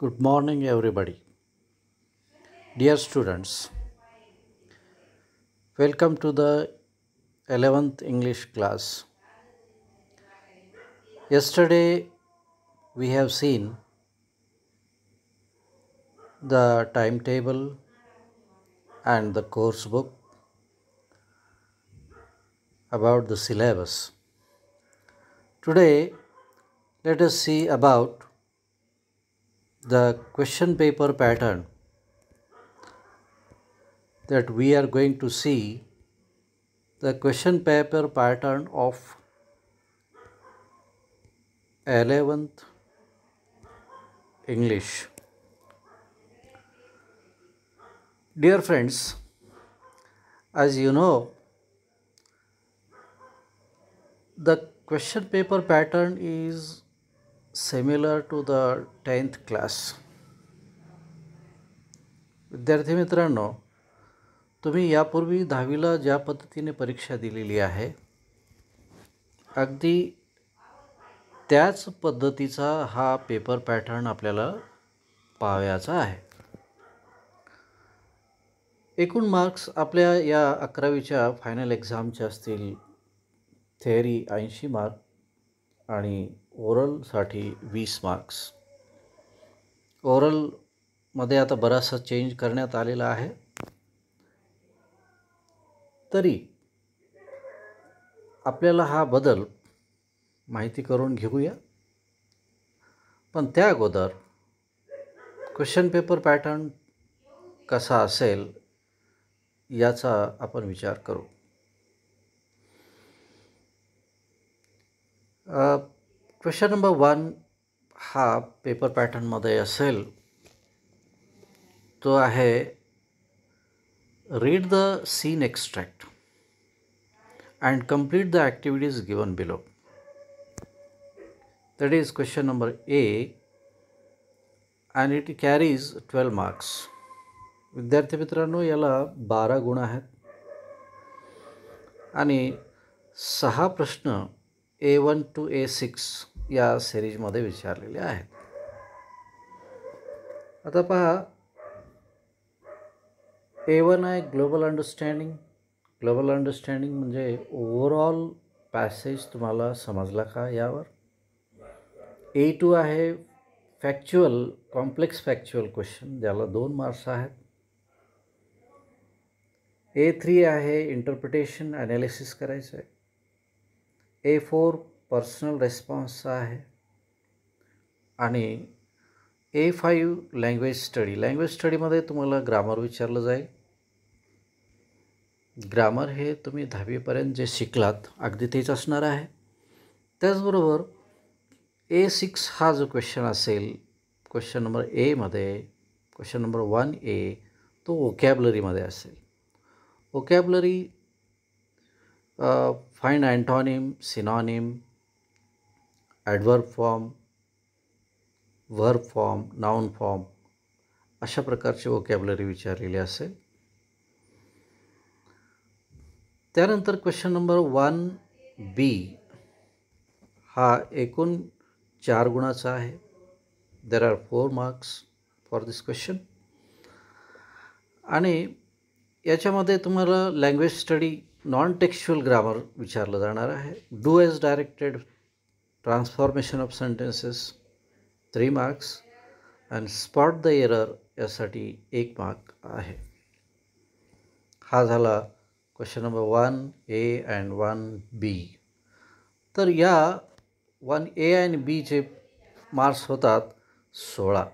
Good morning, everybody. Dear students, welcome to the 11th English class. Yesterday, we have seen the timetable and the course book about the syllabus. Today, let us see about the question paper pattern that we are going to see the question paper pattern of 11th English. Dear friends, as you know, the question paper pattern is similar to the 10th class. विद्यार्थी मित्रांनो, तुम्ही यापूर्वी 10वीला ज्या पद्धतीने परीक्षा दिलेली आहे, अगदी त्याच पद्धतीचा हा पेपर पॅटर्न आपल्याला पाहायचा आहे. एकूण मार्क्स आपल्या या 11वीच्या फायनल एक्झामचे असतील. थेअरी 80 मार्क आणि ओरलसाठी 20 मार्क्स. ओरलमध्ये आता बराचसा चेंज करण्यात आलेला आहे. तरी आपल्याला हा बदल माहिती करून घेऊया. पण त्या अगोदर क्वेश्चन पेपर पॅटर्न कसा असेल याचा आपण विचार करू. क्वेश्चन नंबर 1 हा पेपर पॅटर्नमध्ये असेल तो आहे read the scene extract and complete the activities given below. That is question number A and it carries 12 marks. विद्यार्थी मित्रांनो, याला 12 गुण आहेत आणि 6 प्रश्न A1 to A6 या सिरीजमध्ये विचारलेले आहेत. आता पहा, A1 आहे ग्लोबल अंडरस्टँडिंग. ग्लोबल अंडरस्टँडिंग म्हणजे ओव्हरऑल पॅसेज तुम्हाला समजला का यावर. A2 आहे फॅक्च्युअल, कॉम्प्लेक्स फॅक्च्युअल क्वेश्चन, ज्याला 2 मार्क्स आहेत. A3 आहे इंटरप्रिटेशन ॲनालिसिस करायचं आहे. A4 पर्सनल रेस्पॉन्सचा आहे आणि A5 लँग्वेज स्टडी. लँग्वेज स्टडीमध्ये तुम्हाला ग्रामर विचारलं जाईल. ग्रामर हे तुम्ही 10वीपर्यंत जे शिकलात अगदी तेच असणार आहे. त्याचबरोबर A6 हा जो क्वेश्चन असेल क्वेश्चन नंबर एमध्ये, क्वेश्चन नंबर 1A, तो वोकॅबलरीमध्ये असेल. Vocabulary find antonym, synonym, adverb form, verb form, noun form अशा प्रकारची वोकॅबलरी विचारलेली असेल. त्यानंतर क्वेश्चन नंबर 1B हा एकूण 4 गुणाचा आहे. There are 4 marks for this question. आणि याच्यामध्ये तुम्हाला language study, non textual grammar विचारलं जाणार आहे. Do as directed, transformation of sentences 3 marks आणि स्पॉट द एरर यासाठी 1 मार्क आहे. हा झाला question number 1A and 1B. तर या 1A आणि Bचे मार्क्स होतात 16.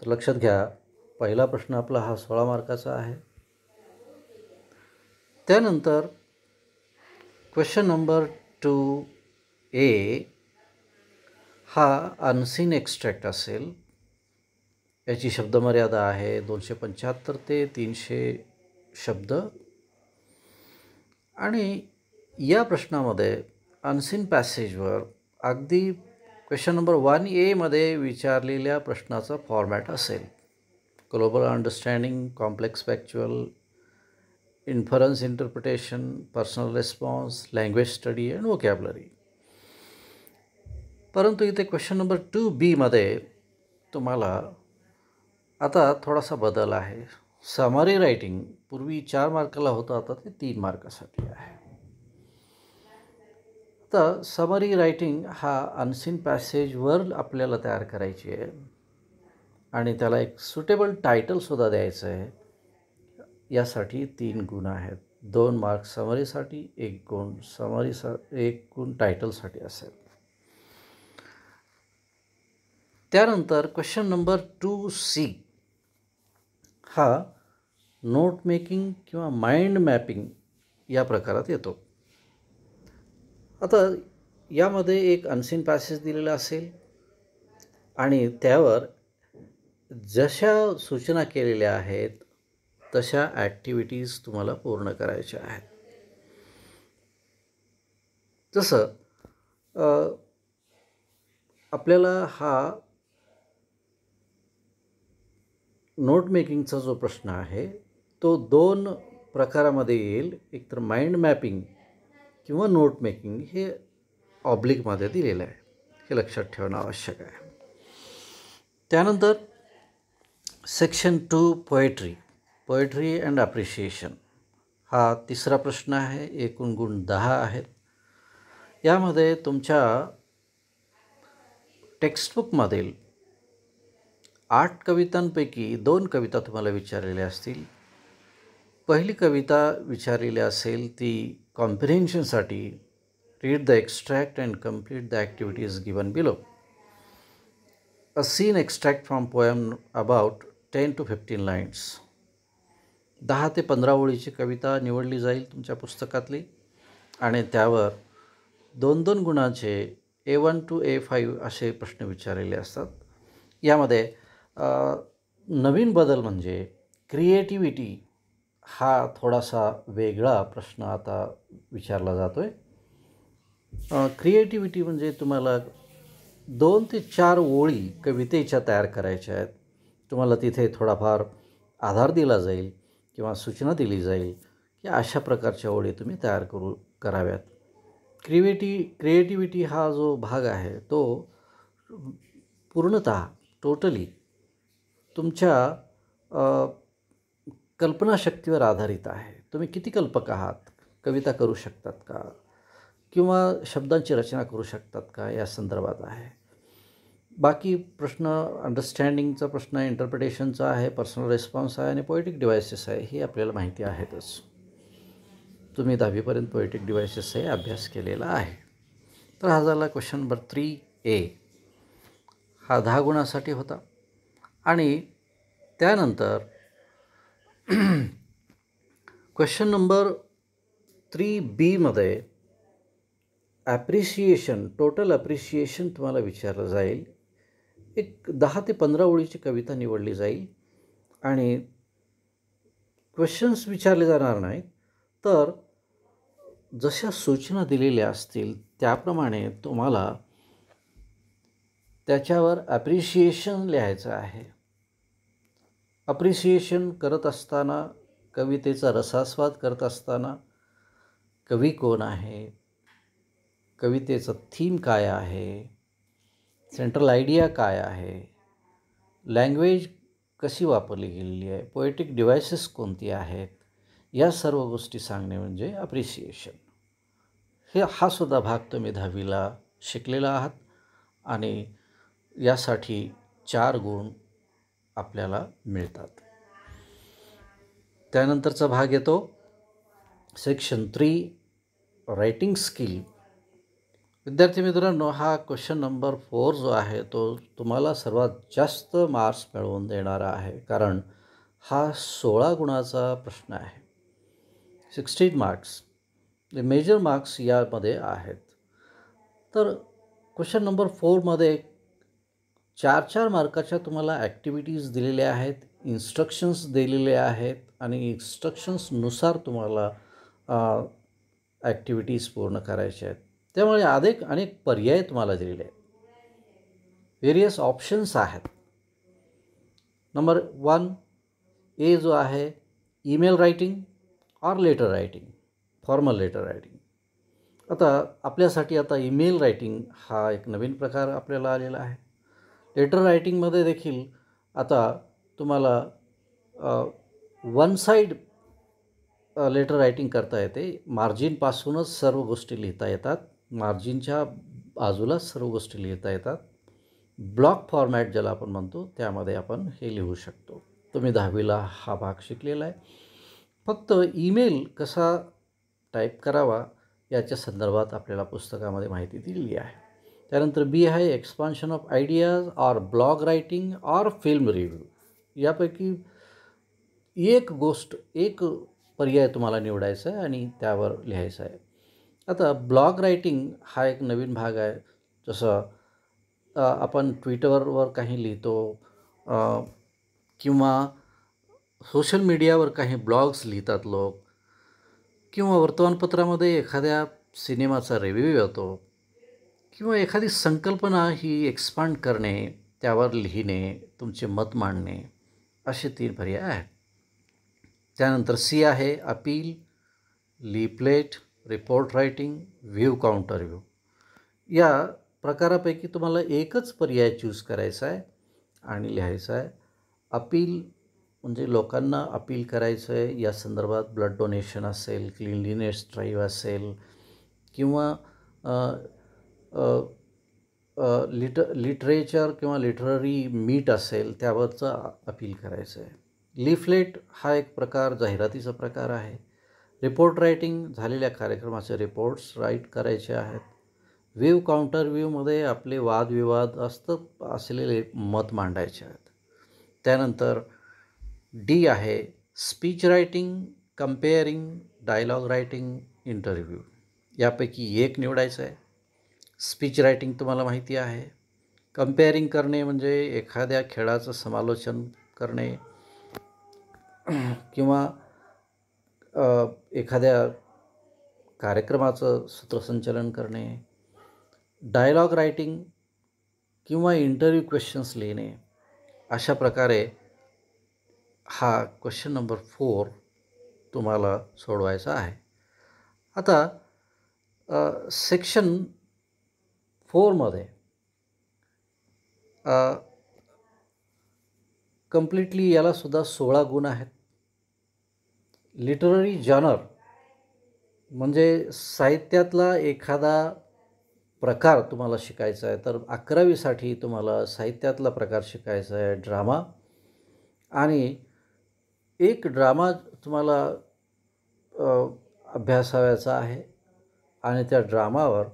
तर लक्षात घ्या, पहिला प्रश्न आपला हा 16 मार्काचा आहे. त्यानंतर क्वेश्चन नंबर 2A हा अनसीन एक्स्ट्रॅक्ट असेल. याची शब्दमर्यादा आहे 275 ते 300 शब्द. आणि या प्रश्नामध्ये अनसीन पॅसेजवर अगदी क्वेश्चन नंबर 1A मध्ये विचारलेल्या प्रश्नाचा फॉर्मॅट असेल. Global understanding, complex factual, inference interpretation, personal response, language study and vocabulary. परंतु इथे क्वेश्चन नंबर 2B मध्ये तुम्हाला आता थोडासा बदल आहे. समरी रायटिंग पूर्वी 4 मार्काला होतं, आता ते 3 मार्कासाठी आहे. तर समरी रायटिंग हा अनसीन पॅसेजवर आपल्याला तयार करायची आहे आणि त्याला एक सुटेबल टायटलसुद्धा द्यायचं आहे. यासाठी 3 गुण आहेत. 2 मार्क समरीसाठी, 1 गुण 1 गुण टायटलसाठी असेल. त्यानंतर क्वेश्चन नंबर 2C हा नोट मेकिंग किंवा माइंड मॅपिंग या प्रकारात येतो. आता यामध्ये एक अनसीन पॅसेज दिलेला असेल आणि त्यावर जशा सूचना केलेल्या आहेत तशा ॲक्टिव्हिटीज तुम्हाला पूर्ण करायच्या आहेत. जसं आपल्याला हा नोट मेकिंगचा जो प्रश्न आहे तो 2 प्रकारामध्ये येईल. एकतर माइंड मॅपिंग किंवा नोट मेकिंग हे ऑब्लिकमध्ये दिलेलं आहे. हे लक्षात ठेवणं आवश्यक आहे. त्यानंतर सेक्शन 2 पोएट्री अँड अप्रिशिएशन हा 3रा प्रश्न आहे. एकूण गुण 10 आहेत. यामध्ये तुमच्या टेक्स्टबुकमधील 8 कवितांपैकी 2 कविता तुम्हाला विचारलेल्या असतील. पहिली कविता विचारलेली असेल ती कॉम्प्रिहेन्शनसाठी. Read the extract and complete the activities given below. A seen extract from poem about 10 to 15 lines. 10 ते 15 ओळीची कविता निवडली जाईल तुमच्या पुस्तकातली आणि त्यावर 2-2 गुणाचे A1 to A5 असे प्रश्न विचारलेले असतात. यामध्ये नवीन बदल म्हणजे क्रिएटिव्हिटी हा थोडासा वेगळा प्रश्न आता विचारला जातो आहे. क्रिएटिव्हिटी म्हणजे तुम्हाला 2 ते 4 ओळी कवितेच्या तयार करायच्या आहेत. तुम्हाला तिथे थोडाफार आधार दिला जाईल किंवा सूचना दिली जाईल की अशा प्रकारच्या ओळी तुम्ही तयार कराव्यात. क्रिएटिव्हिटी हा जो भाग आहे तो पूर्णतः टोटली तुमच्या कल्पनाशक्तीवर आधारित आहे. तुम्ही किती कल्पक आहात, कविता करू शकतात का किंवा शब्दांची रचना करू शकतात का या संदर्भात आहे. बाकी प्रश्न अंडरस्टँडिंगचा प्रश्न आहे, इंटरप्रिटेशनचा आहे, पर्सनल रिस्पॉन्स आहे आणि पोएटिक डिव्हायसेस आहे. हे आपल्याला माहिती आहेतच. तुम्ही 10वीपर्यंत पोएटिक डिव्हायसेसचाही अभ्यास केलेला आहे. तर हा झाला क्वेश्चन नंबर 3A. हा 10 गुणासाठी होता. आणि त्यानंतर क्वेश्चन नंबर 3Bमध्ये टोटल ॲप्रिशिएशन तुम्हाला विचारलं जाईल. एक 10 ते 15 ओळीची कविता निवडली जाईल आणि क्वेश्चन्स विचारले जाणार नाहीत, तर जशा सूचना दिलेल्या असतील त्याप्रमाणे तुम्हाला त्याच्यावर ॲप्रिशिएशन लिहायचं आहे. अप्रिशिएशन करत असताना, कवितेचा रसास्वाद करत असताना कवी कोण आहे, कवितेचं थीम काय आहे, सेंट्रल आयडिया काय आहे, लँग्वेज कशी वापरली गेलेली आहे, पोएटिक डिव्हायसेस कोणती आहेत, या सर्व गोष्टी सांगणे म्हणजे अप्रिशिएशन. हा सुद्धा भाग तुम्ही 10वीला शिकलेला आहात आणि यासाठी 4 गुण आपल्याला मिळतात. त्यानंतरचा भाग येतो सेक्शन 3 रायटिंग स्किल. विद्यार्थी मित्रांनो, हा क्वेश्चन नंबर 4 जो आहे तो तुम्हाला सर्वात जास्त मार्क्स मिळवून देणारा आहे, कारण हा 16 गुणाचा प्रश्न आहे. 16 मार्क्स मेजर मार्क्स यामध्ये आहेत. तर क्वेश्चन नंबर 4मध्ये 4-4 मार्काच्या तुम्हाला ॲक्टिव्हिटीज दिलेल्या आहेत, इन्स्ट्रक्शन्स दिलेले आहेत आणि इन्स्ट्रक्शन्सनुसार तुम्हाला ॲक्टिव्हिटीज पूर्ण करायच्या आहेत. त्यामुळे अनेक पर्याय तुम्हाला दिलेले आहेत, व्हेरियस ऑप्शन्स आहेत. नंबर 1A जो आहे email writing or letter writing, formal letter writing. आता आपल्यासाठी ईमेल रायटिंग हा एक नवीन प्रकार आपल्याला आलेला आहे. लेटर रायटिंगमध्ये देखील आता तुम्हाला वन साईड लेटर रायटिंग करता येते. मार्जिनपासूनच सर्व गोष्टी लिहिता येतात. मार्जिनच्या बाजूलाच सर्व गोष्टी लिहिता येतात. ब्लॉक फॉर्मॅट ज्याला आपण म्हणतो त्यामध्ये आपण हे लिहू शकतो. तुम्ही 10वीला हा भाग शिकलेला आहे. फक्त ईमेल कसा टाईप करावा याच्या संदर्भात आपल्याला पुस्तकामध्ये माहिती दिलेली आहे. त्यानंतर बी आहे expansion of ideas or blog writing or film review. यापैकी एक पर्याय तुम्हाला निवडायचा आहे आणि त्यावर लिहायचं आहे. आता ब्लॉग रायटिंग हा एक नवीन भाग आहे. जसं आपण ट्विटरवर काही लिहितो किंवा सोशल मीडियावर काही ब्लॉग्स लिहितात लोक, किंवा वर्तमानपत्रामध्ये एखाद्या सिनेमाचा रिव्ह्यू येतो, किंवा एखादी संकल्पना ही एक्सपांड करणे, त्यावर लिहिणे, तुमचे मत मांडणे, असे 3 पर्याय आहेत. त्यानंतर सी आहे appeal, leaflet, report writing, view counter view. या प्रकारापैकी तुम्हाला एकच पर्याय चूज करायचा आहे आणि लिहायचा आहे. अपील म्हणजे लोकांना अपील करायचं आहे, या संदर्भात ब्लड डोनेशन असेल, क्लिनलीनेस ड्राईव्ह असेल, किंवा लिटरेचर किंवा लिटररी मीट असेल त्यावरचं अपील करायचं आहे. लीफलेट हा एक प्रकार जाहिरातीचा प्रकार आहे. रिपोर्ट रायटिंग झालेल्या कार्यक्रमाचे रिपोर्ट्स राईट करायचे आहेत. व्ह्यू काउंटर व्ह्यूमध्ये आपले वादविवाद असलेले मत मांडायचे आहेत. त्यानंतर डी आहे speech writing, compering, dialogue writing, interview. यापैकी एक निवडायचं आहे. स्पीच रायटिंग तुम्हाला माहिती आहे. कंपेअरिंग करणे म्हणजे एखाद्या खेळाचं समालोचन करणे किंवा एखाद्या कार्यक्रमाचं सूत्रसंचालन करणे. डायलॉग रायटिंग किंवा इंटरव्ह्यू क्वेश्चन्स लिहिणे. अशा प्रकारे हा क्वेश्चन नंबर 4 तुम्हाला सोडवायचा आहे. आता सेक्शन 4मध्ये कम्प्लिटली यालासुद्धा 16 गुण आहेत. लिटररी जॉनर म्हणजे साहित्यातला एखादा प्रकार तुम्हाला शिकायचा आहे, तर 11वीसाठी तुम्हाला साहित्यातला प्रकार शिकायचा आहे ड्रामा. आणि एक ड्रामा तुम्हाला अभ्यासावायचा आहे आणि त्या ड्रामावर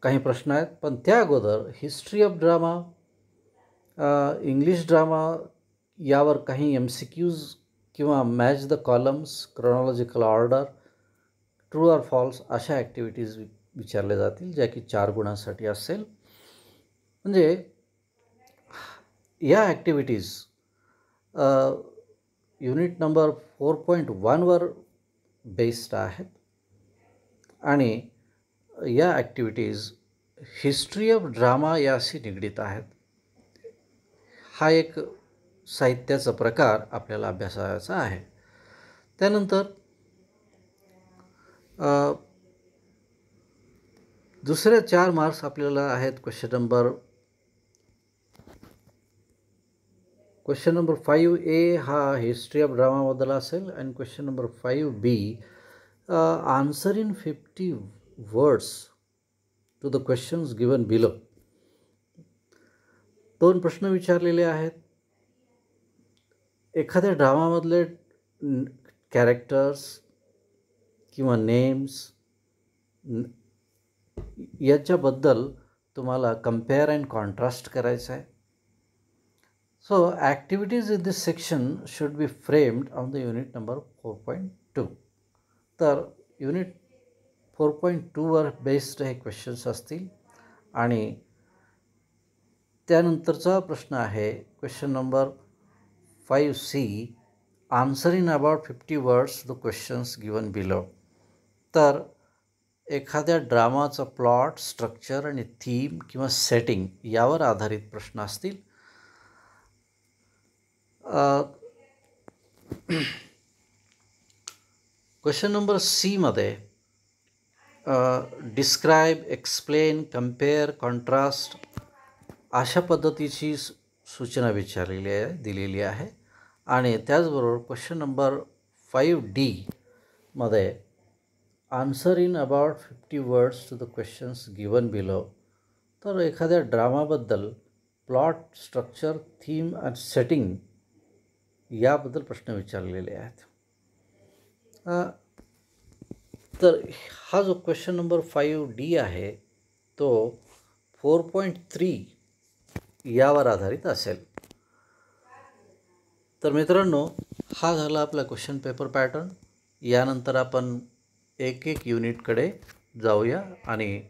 काही प्रश्न आहेत. पण त्या अगोदर history of drama, English drama यावर काही MCQs किंवा match the columns, chronological order, true or false अशा ॲक्टिव्हिटीज विचारल्या जातील, ज्या की 4 गुणांसाठी असेल. म्हणजे या ॲक्टिव्हिटीज युनिट नंबर 4.1वर बेस्ड आहेत आणि या ॲक्टिव्हिटीज हिस्ट्री ऑफ ड्रामा याशी निगडीत आहेत. हा एक साहित्याचा प्रकार आपल्याला अभ्यासायचा आहे. त्यानंतर दुसरे 4 मार्क्स आपल्याला आहेत. क्वेश्चन नंबर 5A हा हिस्ट्री ऑफ ड्रामाबद्दल असेल आणि question number 5B answer in 50 words to the questions given below. 2 प्रश्न विचारलेले आहेत. एखाद्या ड्रामामधले कॅरेक्टर्स किंवा नेम्स याच्याबद्दल तुम्हाला कम्पेअर अँड कॉन्ट्रास्ट करायचं आहे. So activities in this section should be framed on the unit number 4.2. तर युनिट 4.2वर बेस्ड हे क्वेश्चन्स असतील. आणि त्यानंतरचा प्रश्न आहे question number 5C answer in about 50 words the questions given below. तर एखाद्या ड्रामाचा प्लॉट, स्ट्रक्चर आणि थीम किंवा सेटिंग यावर आधारित प्रश्न असतील. क्वेश्चन नंबर Cमध्ये डिस्क्राईब, एक्सप्लेन, कम्पेअर, कॉन्ट्रास्ट अशा पद्धतीची सूचना विचारलेली आहे, दिलेली आहे. आणि त्याचबरोबर क्वेश्चन नंबर 5D मध्ये answer in about 50 words to the questions given below. तर एखाद्या ड्रामाबद्दल plot, structure, theme and setting याबद्दल प्रश्न विचारलेले आहेत. तर हा जो क्वेश्चन नंबर 5D आहे तो 4.3 यावर आधारित असेल. तर मित्रांनो, हा झाला आपला क्वेश्चन पेपर पॅटर्न. यानंतर आपण एक एक युनिटकडे जाऊया आणि